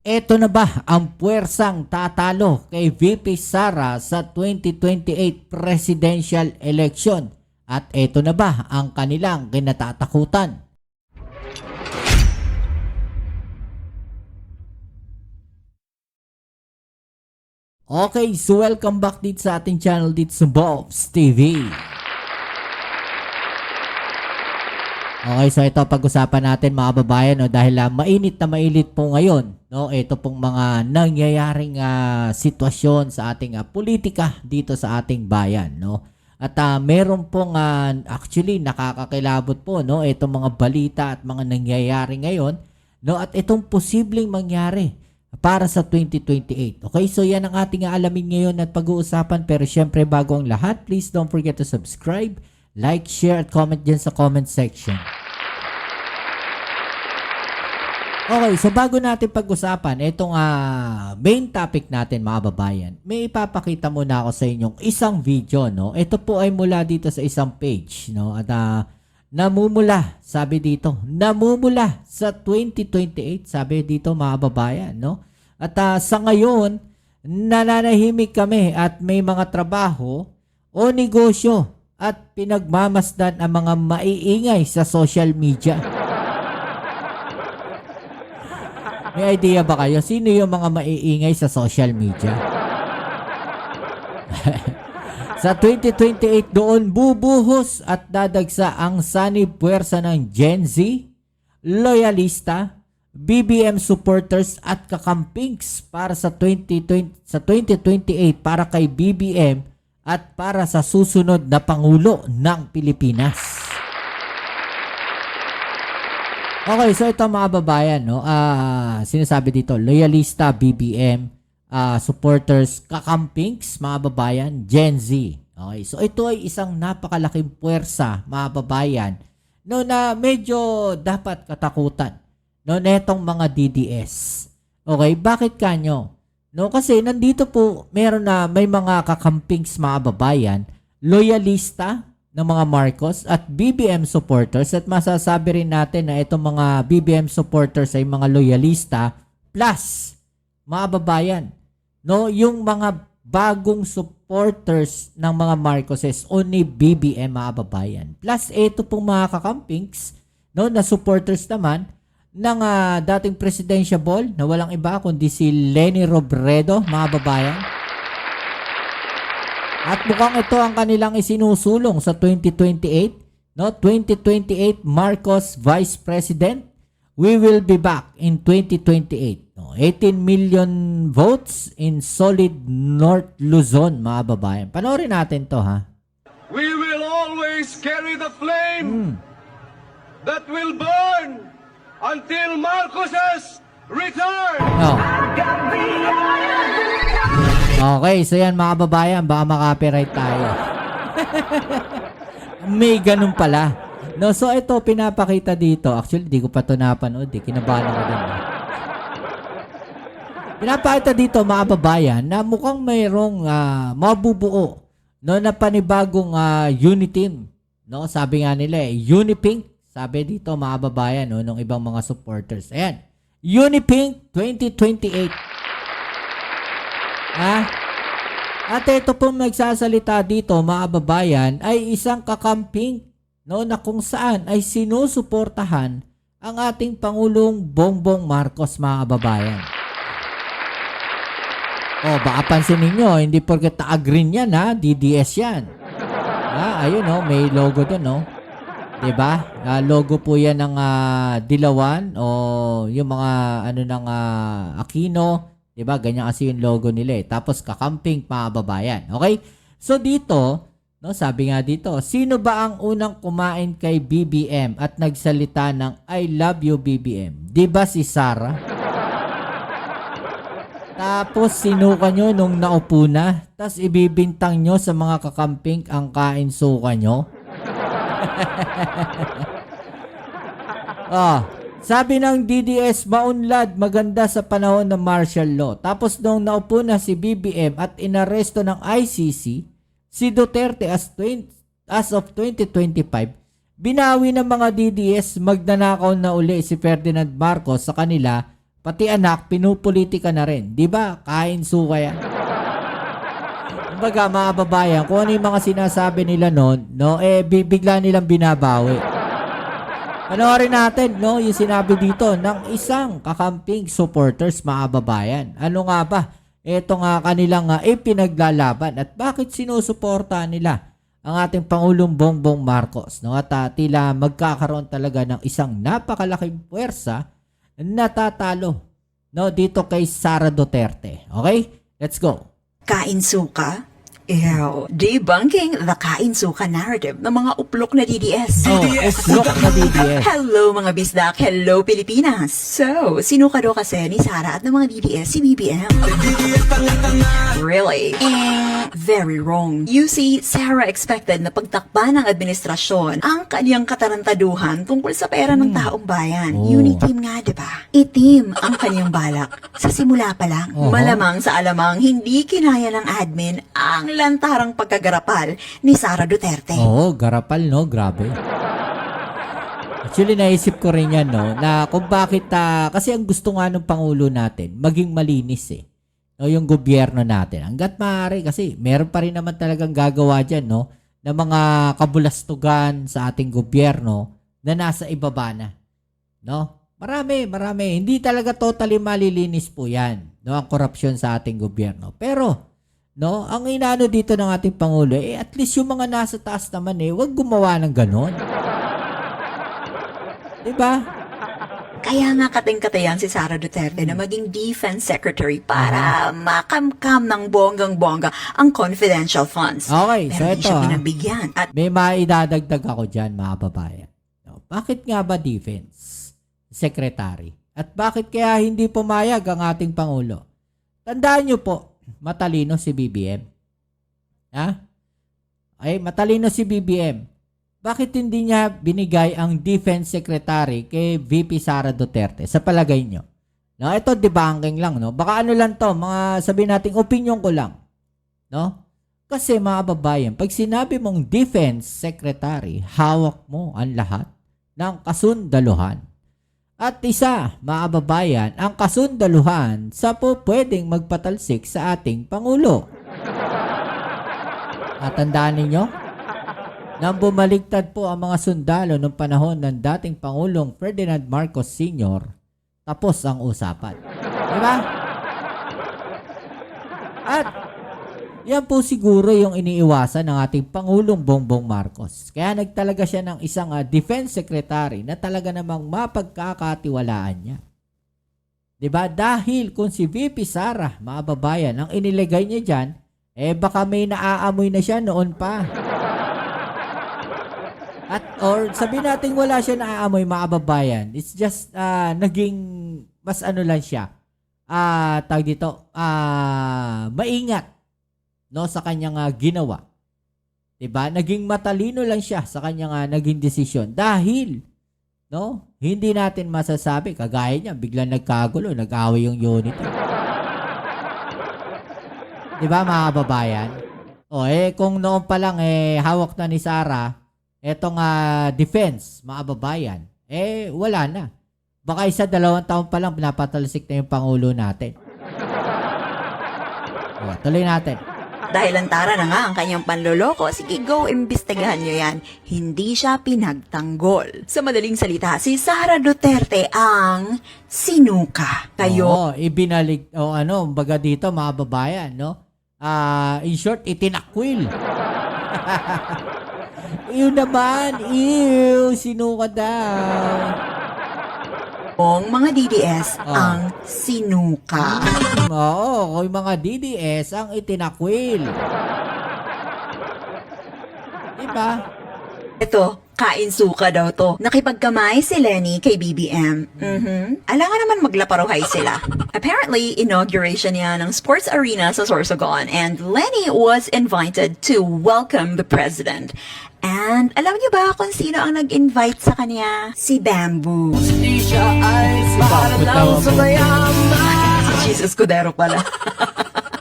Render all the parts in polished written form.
Eto na ba ang puwersang tatalo kay VP Sara sa 2028 presidential election? At eto na ba ang kanilang kinatatakutan? Okay, so welcome back dito sa ating channel dito sa Bobs TV. Okay, so ito pag-usapan natin mga babayan, no, dahil mainit na mainit po ngayon, no, ito pong mga nangyayaring sitwasyon sa ating politika dito sa ating bayan, no. At meron pong actually nakakakilabot po, no, itong mga balita at mga nangyayari ngayon, no, at itong posibleng mangyari para sa 2028. Okay, so yan ang ating aalamin ngayon at pag-uusapan, pero syempre bago ang lahat, please don't forget to subscribe, like, share, at comment dyan sa comment section. Okay, so bago natin pag-usapan itong main topic natin mga babayan, may ipapakita muna ako sa inyong isang video, no? Ito po ay mula dito sa isang page, no? At namumula, sabi dito, namumula sa 2028, sabi dito mga babayan, no? At sa ngayon, nananahimik kami at may mga trabaho o negosyo at pinagmamasdan ang mga maiingay sa social media. May idea ba kayo? Sino yung mga maiingay sa social media? Sa 2028 doon bubuhos at dadagsa ang sanib puwersa ng Gen Z, loyalista, BBM supporters at kakampings para sa 2028 para kay BBM at para sa susunod na Pangulo ng Pilipinas. Okay, so ito mga babayan, no? Sinasabi dito, loyalista, BBM, supporters, kakampings, mga babayan, Gen Z. Okay, so ito ay isang napakalaking puwersa, mga babayan, no, na medyo dapat katakutan, no, netong mga DDS. Okay, bakit kanyo? No, kasi nandito po may mga kakampings, mga babayan, loyalista ng mga Marcos at BBM supporters, at masasabi rin natin na itong mga BBM supporters ay mga loyalista plus mga babayan, no, yung mga bagong supporters ng mga Marcoses o ni BBM, mga babayan, plus ito pong mga kakampings, no, na supporters naman ng dating presidentiable na walang iba kundi si Leni Robredo, mga babayan. At mukhang ito ang kanilang isinusulong sa 2028, no? 2028 Marcos Vice President. We will be back in 2028. No? 18 million votes in solid North Luzon, mga babayan. Panoorin natin to, ha? We will always carry the flame that will burn until Marcoses return. Oh. Okay, so yan mga babayan, baka makapiright tayo. May ganun pala. No, so ito pinapakita dito. Actually, di ko pa ito napanood. Kinabahan ako din. Pinapakita dito mga babayan na mukhang mayroong mabubuo, no, na panibagong uniteam. No, sabi nga nila Unipink. Sabi dito mga babayan, no, ng ibang mga supporters. Ayan. Unipink 2028. At ito pong nagsasalita dito mga babayan ay isang kakamping, no, na kung saan ay sinusuportahan ang ating Pangulong Bongbong Marcos, mga babayan. Baka pansin ninyo, hindi porket green yan, DDS yan. Ayun, no, may logo doon, no. Diba? Logo po yan ng Dilawan o yung mga ng Aquino. Diba? Ganyan kasi yung logo nila eh. Tapos kakamping, mga babayan. Okay? So dito, no, sabi nga dito, sino ba ang unang kumain kay BBM at nagsalita ng I love you BBM? Diba si Sara? Tapos sinuka nyo nung naupo na. Tapos ibibintang nyo sa mga kakamping ang kain suka nyo. Sabi ng DDS, maunlad, maganda sa panahon ng martial law. Tapos nung naupo na si BBM at inaresto ng ICC, si Duterte as of 2025, binawi ng mga DDS, magnanakaw na uli si Ferdinand Marcos sa kanila Pati anak, pinupolitika na rin. Di ba? Kain suka yan. Kumbaga, mga babayan, kung ano yung mga sinasabi nila noon, no, bigla nilang binabawi. Panoorin natin, no, yung sinabi dito ng isang kakamping supporters, mga babayan. Ano nga ba? Ito nga kanilang ipinaglalaban at bakit sinusuporta nila ang ating Pangulong Bongbong Marcos, no? At tila magkakaroon talaga ng isang napakalaking puwersa na tatalo, no, dito kay Sara Duterte. Okay? Let's go. Kain suka? Ew. Debunking the kain suka narrative ng mga uplok na DDS. Oh, uplok na DDS. Hello mga bisdak, hello Pilipinas. So, sinuka daw kasi ni Sara at ng mga DDS si BBM. Really? Very wrong. You see, Sarah expected na pagtakpan ng administrasyon ang kanyang katarantaduhan tungkol sa pera ng taong bayan. Oh. Unitim nga, diba? Itim ang kanyang balak. Sa simula pa lang, Oo. malamang sa alamang hindi kinaya ng admin ang lantarang pagkagarapal ni Sara Duterte. Oo, garapal, no? Grabe. Actually, naisip ko rin yan, no? Na kung bakit, kasi ang gusto nga ng Pangulo natin, maging malinis, eh. No, yung gobyerno natin. Hanggat maaari, kasi meron pa rin naman talagang gagawa dyan, no? Na mga kabulastugan sa ating gobyerno na nasa ibaba na. No? Marami. Hindi talaga totally malilinis po yan, no? Ang korupsyon sa ating gobyerno. Pero, no, ang inaano dito ng ating Pangulo, at least yung mga nasa taas naman, wag gumawa ng ganon. Diba? Kaya nga kating-katayan si Sara Duterte na maging defense secretary para makamkam ng bonggang-bongga ang confidential funds. Okay, so Pero hindi ito, siya pinagbigyan. At may maidadagdag ako dyan, mga babayan. No, bakit nga ba defense secretary? At bakit kaya hindi pumayag ang ating Pangulo? Tandaan nyo po, matalino si BBM. Ha? Ay, matalino si BBM. Bakit hindi niya binigay ang defense secretary kay VP Sara Duterte? Sa palagay nyo. No, ito debunking lang, no? Baka ano lang to, mga sabihin natin, opinion ko lang. No? Kasi mga babayan, pag sinabi mong defense secretary, hawak mo ang lahat ng kasundaluhan. At isa, mga babayan, ang kasundaluhan sa po pwedeng magpatalsik sa ating Pangulo. At tandaan ninyo, nang bumaligtad po ang mga sundalo noong panahon ng dating Pangulong Ferdinand Marcos Sr., tapos ang usapan. Diba? At yan po siguro yung iniiwasan ng ating Pangulong Bongbong Marcos. Kaya nagtalaga siya ng isang defense secretary na talaga namang mapagkakatiwalaan niya. Diba? Dahil kung si VP Sara, mga babayan, ang iniligay niya dyan, baka may naaamoy na siya noon pa. Or sabihin natin wala siya naaamoy, mga babayan. It's just naging mas ano lang siya. Tawag dito, maingat, no, sa kanyang ginawa. 'Di ba? Naging matalino lang siya sa kanyang naging desisyon dahil, no, hindi natin masasabi kagaya niya biglang nagkagulo, nag-away yung unit. 'Di ba, mga babayan? Kung noon pa lang hawak na ni Sara etong defense, mga babayan, wala na. Baka 1-2 taon pa lang pinapatalsik na yung Pangulo natin. Tuloy natin. dahil lantara na nga ang kanyang panloloko, sige go, imbestigahan nyo yan. Hindi siya pinagtanggol. Sa madaling salita, si Sara Duterte ang sinuka. Kayo, Ibinalig, baga dito, mga babayan, no? In short, itinakwil. Ew naman, sinuka daw. mga DDS ang sinuka. Oo, yung mga DDS ang itinakwil. Diba? Ito, kain suka daw to. Nakipagkamay si Lenny kay BBM. Alangan naman maglaparuhay sila. Apparently, inauguration niya ng sports arena sa Sorsogon and Lenny was invited to welcome the president. And alam niyo ba kung sino ang nag-invite sa kanya? Si Bamboo. Di siya ay para lang sa mayaman. Si Jesus Cudero pala.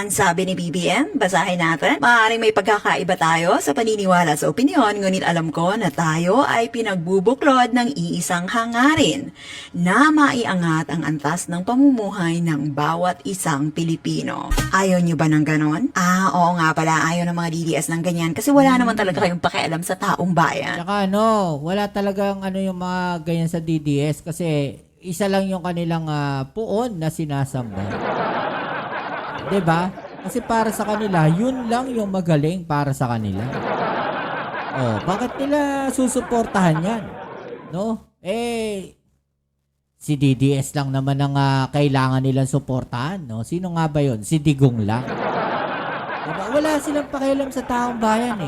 Ang sabi ni BBM, basahin natin, maaaring may pagkakaiba tayo sa paniniwala sa opinyon, ngunit alam ko na tayo ay pinagbubuklod ng iisang hangarin na maiangat ang antas ng pamumuhay ng bawat isang Pilipino. Ayaw nyo ba ng ganon? Oo nga pala, ayaw ng mga DDS ng ganyan kasi wala naman talaga kayong pakialam sa taong bayan. Tsaka wala talagang yung mga ganyan sa DDS kasi isa lang yung kanilang puon na sinasamba. 'Di ba? Kasi para sa kanila, yun lang yung magaling para sa kanila. Bakit nila susuportahan 'yan? No? Si DDS lang naman ang kailangan nilang suportahan, no? Sino nga ba 'yon? Si Digong lang. Diba? Wala silang pakialam sa taong bayan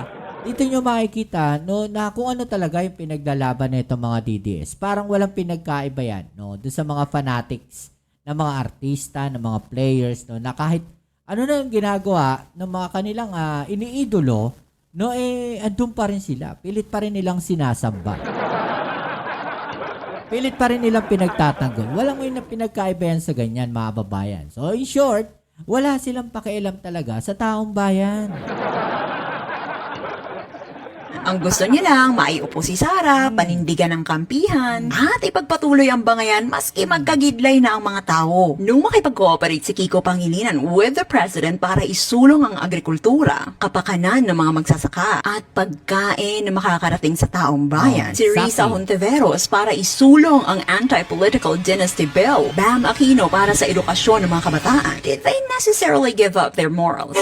Dito nyo makikita na kung ano talaga yung pinaglalaban nito mga DDS. Parang walang pinagkaiba yan doon sa mga fanatics na mga artista, na mga players na kahit ano na yung ginagawa ng mga kanilang iniidolo, andun pa rin sila. Pilit pa rin nilang sinasamba. Pilit pa rin nilang pinagtatanggol. Walang may pinagkaiba yan sa ganyan mga babayan. So in short, wala silang pakialam talaga sa taong bayan. Ang gusto niya lang, maiupo si Sara, panindigan ng kampihan, at ipagpatuloy ang bangayan maski magkagidlay na ang mga tao. Nung makipag-cooperate si Kiko Pangilinan with the President para isulong ang agrikultura, kapakanan ng mga magsasaka, at pagkain na makakarating sa taong bayan. Si Risa Hontiveros para isulong ang anti-political dynasty bill. Bam Aquino para sa edukasyon ng mga kabataan. Did they necessarily give up their morals?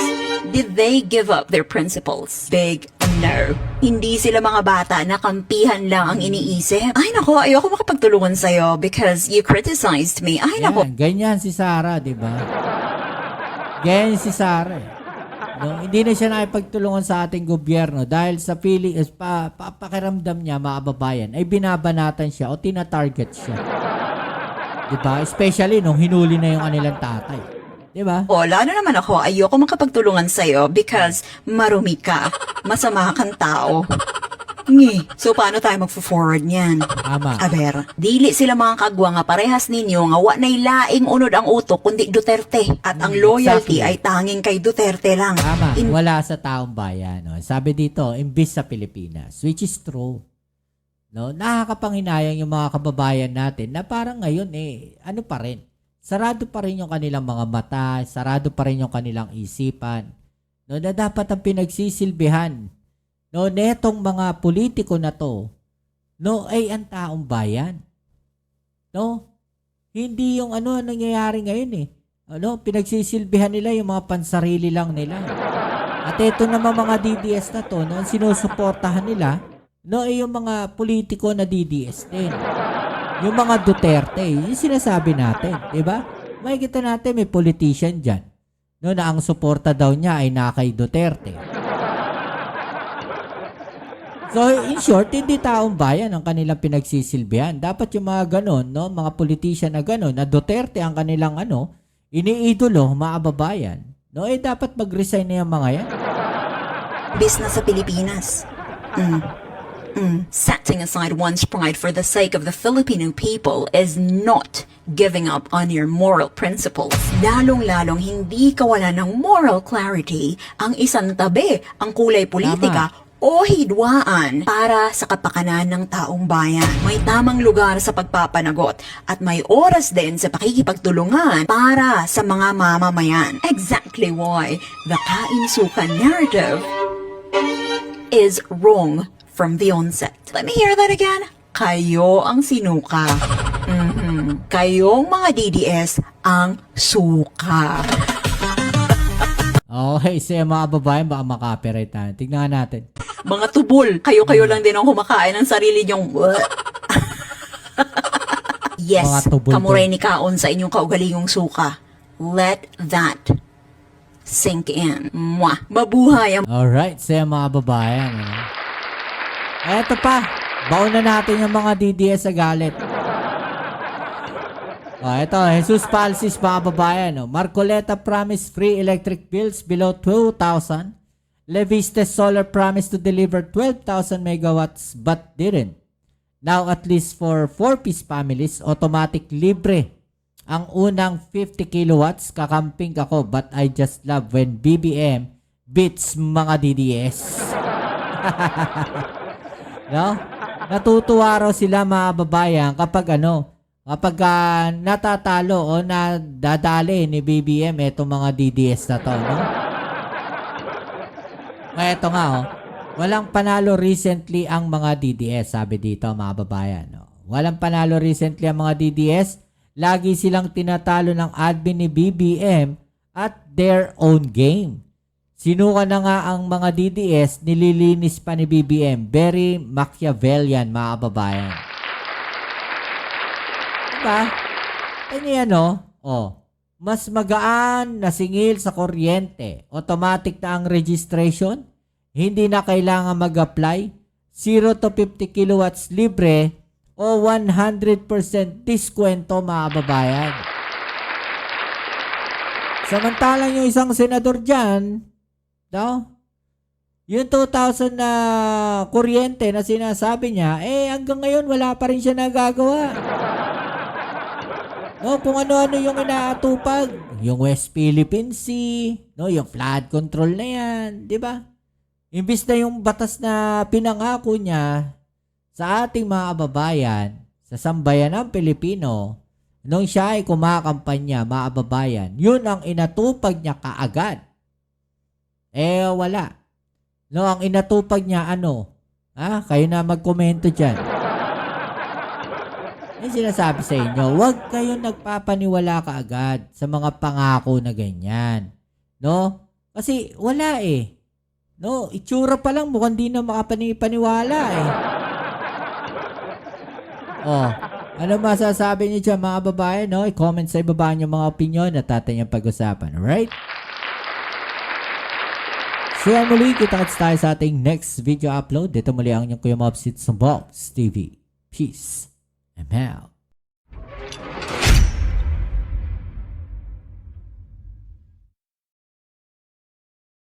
Did they give up their principles? Big no. Hindi sila mga bata na kampihan lang ang iniisip. Ay nako, ayoko makapagtulungan sa'yo because you criticized me. Ay nako. Ganyan si Sara, di ba? Ganyan si Sara. Hindi na siya nakipagtulungan sa ating gobyerno dahil sa pakiramdam niya, mga babayan, ay binabanatan siya o tina-target siya. Di ba? Especially nung hinuli na yung kanilang tatay. Diba? Lalo naman ako, ayoko makapagtulungan sa'yo because marumi ka, masama kang tao. So, paano tayo magpo-forward niyan? Tama. Aber, dili sila mga kagwa nga parehas ninyo nga wa nay laing unod ang utok kundi Duterte. At ang loyalty Exactly. ay tanging kay Duterte lang. Tama. Wala sa taong bayan. Sabi dito, imbis sa Pilipinas, which is true. Nakakapanghinayang yung mga kababayan natin na parang ngayon, ano pa rin? Sarado pa rin yung kanilang mga mata, sarado pa rin yung kanilang isipan. Na dapat ang pinagsisilbihan netong mga politiko na to, ay ang taong bayan. Hindi yung nangyayari ngayon pinagsisilbihan nila yung mga pansarili lang nila. At ito naman mga DDS na to, ang sinusuportahan nila, ay yung mga politiko na DDS din. Yung mga Duterte, yung sinasabi natin, di ba? Makikita natin may politician dyan, na ang suporta daw niya ay na kay Duterte. So, in short, hindi taong bayan ang kanilang pinagsisilbihan. Dapat yung mga ganon, mga politician na ganon, na Duterte ang kanilang iniidolo, mga babayan, dapat mag-resign na yung mga yan. Business sa Pilipinas. Setting aside one's pride for the sake of the Filipino people is not giving up on your moral principles. Lalong-lalong hindi kawalan ng moral clarity ang isang tabi ang kulay politika o hidwaan para sa kapakanan ng taong bayan. May tamang lugar sa pagpapanagot at may oras din sa pakikipagtulungan para sa mga mamamayan. Exactly why the kainsukan narrative is wrong from the onset. Let me hear that again. Kayo ang sinuka. Kayong mga DDS ang suka. Okay, siya mga babayan, baka makapiright tayo. Tignan natin. Mga tubol, kayo-kayo lang din ang kumakain ng sarili niyong... Yes, Mga tubol kamuray ni kaon sa inyong kaugalingong suka. Let that sink in. Mwah! Mabuhay ang... Alright, siya mga babayan. Eto pa, baon na natin yung mga DDS sa galit. Ito, Jesus Palsis, mga babayan. Marcoleta promised free electric bills below 2,000. Leviste Solar promised to deliver 12,000 megawatts but didn't. Now, at least for 4-piece families, automatic libre ang unang 50 kilowatts, kakamping ako, but I just love when BBM beats mga DDS. No? Natutuwa raw sila mga babayan kapag natatalo o nadadali ni BBM etong mga DDS na to, no? Eto nga, walang panalo recently ang mga DDS, sabi dito mga babayan. No? Walang panalo recently ang mga DDS. Lagi silang tinatalo ng admin ni BBM at their own game. Sinuka na nga ang mga DDS, nililinis pa ni BBM. Very Machiavellian, mga kababayan. Diba? Yan mas magaan na singil sa kuryente. Automatic na ang registration. Hindi na kailangan mag-apply. 0 to 50 kilowatts libre o 100% diskwento, mga kababayan. Samantalang yung isang senador dyan, yung 2,000 na kuryente na sinasabi niya, hanggang ngayon wala pa rin siya nagagawa. Kung ano-ano yung inaatupag, yung West Philippine Sea, yung flood control na yan, di ba? Imbis na yung batas na pinangako niya sa ating mga kababayan, sa sambayan ng Pilipino, nung siya ay kumakampanya, mga kababayan, yun ang inatupag niya kaagad. Wala. Ang inatupag niya, kayo na magkomento dyan. Yung sinasabi sa inyo, huwag kayong nagpapaniwala kaagad sa mga pangako na ganyan. Kasi wala itsura pa lang mukhang di na makapaniwala Ano masasabi niyo dyan, mga babae, I-comment sa ibaba niyo mga opinion at atin yung pag-usapan. Alright? So yan muli, kita-kits tayo sa ating next video upload. Dito muli ang inyong Kuya Mobs, it's Mobs TV. Peace. I'm out.